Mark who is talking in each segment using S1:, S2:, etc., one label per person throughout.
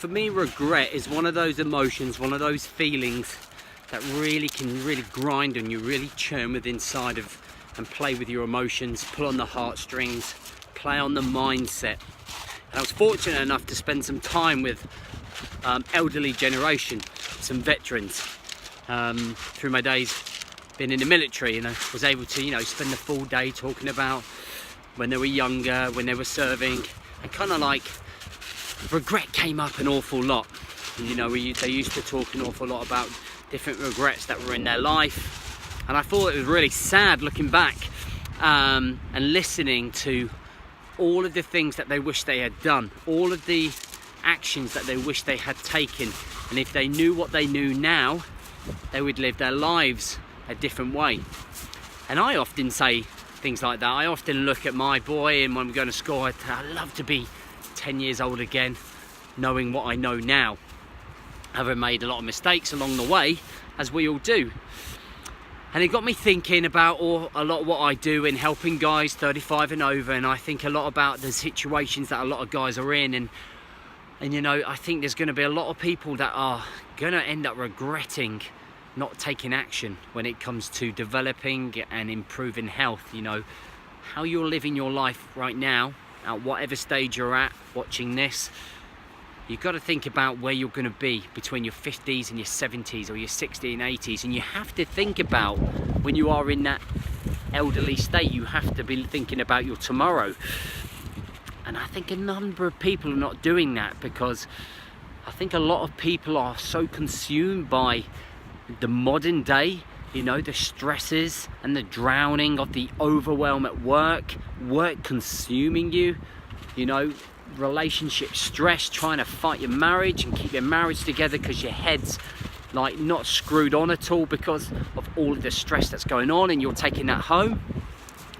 S1: For me, regret is one of those emotions, one of those feelings that really can grind on you, really churn with inside of and play with your emotions, pull on the heartstrings, play on the mindset. And I was fortunate enough to spend some time with elderly generation, some veterans, through my days being in the military, and I was able to, spend the full day talking about when they were younger, when they were serving, and kind of like regret came up an awful lot. They used to talk an awful lot about different regrets that were in their life, and I thought it was really sad looking back and listening to all of the things that they wish they had done, all of the actions that they wish they had taken, and if they knew what they knew now, they would live their lives a different way. And I often say things like that. I often look at my boy, and when we go to school, I'd love to be 10 years old again, knowing what I know now, having made a lot of mistakes along the way, as we all do. And it got me thinking about a lot of what I do in helping guys 35 and over, and I think a lot about the situations that a lot of guys are in, and I think there's going to be a lot of people that are going to end up regretting not taking action when it comes to developing and improving health. How you're living your life right now, at whatever stage you're at watching this, you've got to think about where you're going to be between your 50s and your 70s or your 60s and 80s, and you have to think about when you are in that elderly state, you have to be thinking about your tomorrow. And I think a number of people are not doing that, because I think a lot of people are so consumed by the modern day, the stresses and the drowning of the overwhelm at work consuming you, relationship stress, trying to fight your marriage and keep your marriage together because your head's like not screwed on at all because of all of the stress that's going on, and you're taking that home,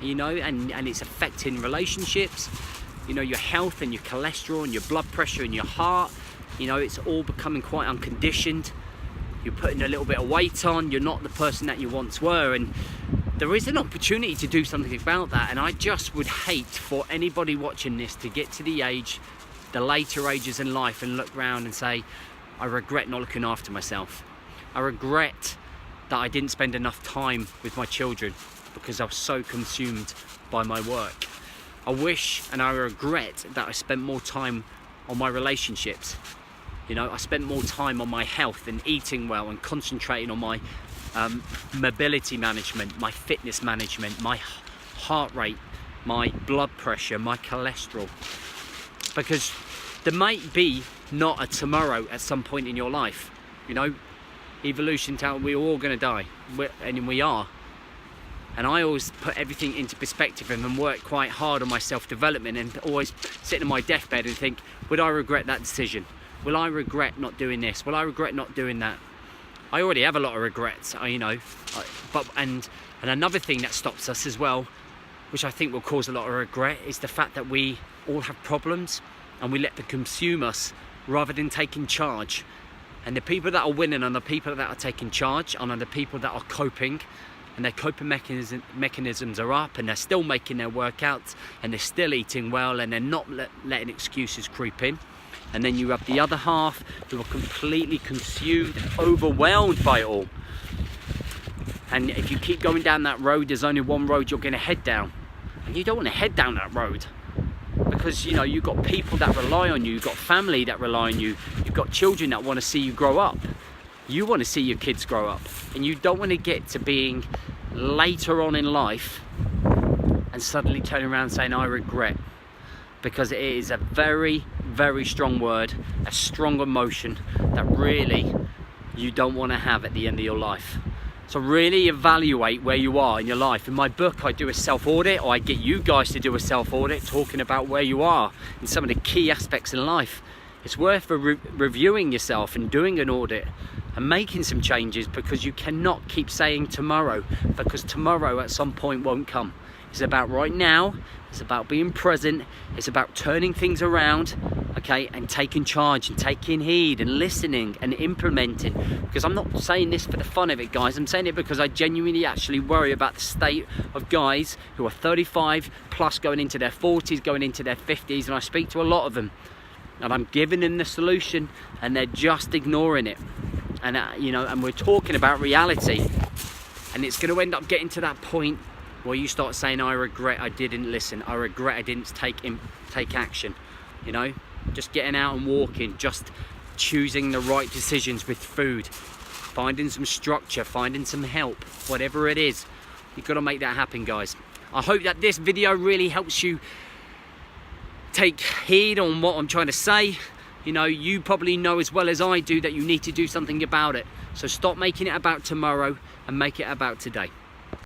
S1: and it's affecting relationships, your health and your cholesterol and your blood pressure and your heart, it's all becoming quite unconditioned. You're putting a little bit of weight on, you're not the person that you once were, and there is an opportunity to do something about that. And I just would hate for anybody watching this to get to the later ages in life and look around and say, I regret not looking after myself. I regret that I didn't spend enough time with my children because I was so consumed by my work. I wish and I regret that I spent more time on my relationships. I spent more time on my health and eating well and concentrating on my mobility management, my fitness management, my heart rate, my blood pressure, my cholesterol. Because there might be not a tomorrow at some point in your life. Evolution tells we're all going to die, and we are. And I always put everything into perspective and work quite hard on my self-development, and always sit in my deathbed and think, would I regret that decision? Will I regret not doing this? Will I regret not doing that? I already have a lot of regrets, but another thing that stops us as well, which I think will cause a lot of regret, is the fact that we all have problems and we let them consume us rather than taking charge. And the people that are winning are the people that are taking charge, and are the people that are coping, and their coping mechanisms are up, and they're still making their workouts, and they're still eating well, and they're not letting excuses creep in. And then you have the other half who are completely consumed, overwhelmed by it all. And if you keep going down that road, there's only one road you're going to head down. And you don't want to head down that road, because you've got people that rely on you, you've got family that rely on you, you've got children that want to see you grow up. You want to see your kids grow up, and you don't want to get to being later on in life and suddenly turn around saying, I regret. Because it is a very, very strong word, a strong emotion that really you don't want to have at the end of your life. So really evaluate where you are in your life. In my book, I do a self-audit, or I get you guys to do a self-audit, talking about where you are in some of the key aspects in life. It's worth reviewing yourself and doing an audit and making some changes, because you cannot keep saying tomorrow, because tomorrow at some point won't come. It's about right now, it's about being present, it's about turning things around, okay, and taking charge and taking heed and listening and implementing. Because I'm not saying this for the fun of it, guys, I'm saying it because I genuinely actually worry about the state of guys who are 35 plus, going into their 40s, going into their 50s, and I speak to a lot of them. and I'm giving them the solution, and they're just ignoring it. And you know, and we're talking about reality, and it's going to end up getting to that point where you start saying, I regret I didn't listen, I regret I didn't take action. You know, just getting out and walking, just choosing the right decisions with food, finding some structure, finding some help, whatever it is. You've got to make that happen, guys. I hope that this video really helps you take heed on what I'm trying to say. You know, you probably know as well as I do that you need to do something about it. So stop making it about tomorrow and make it about today.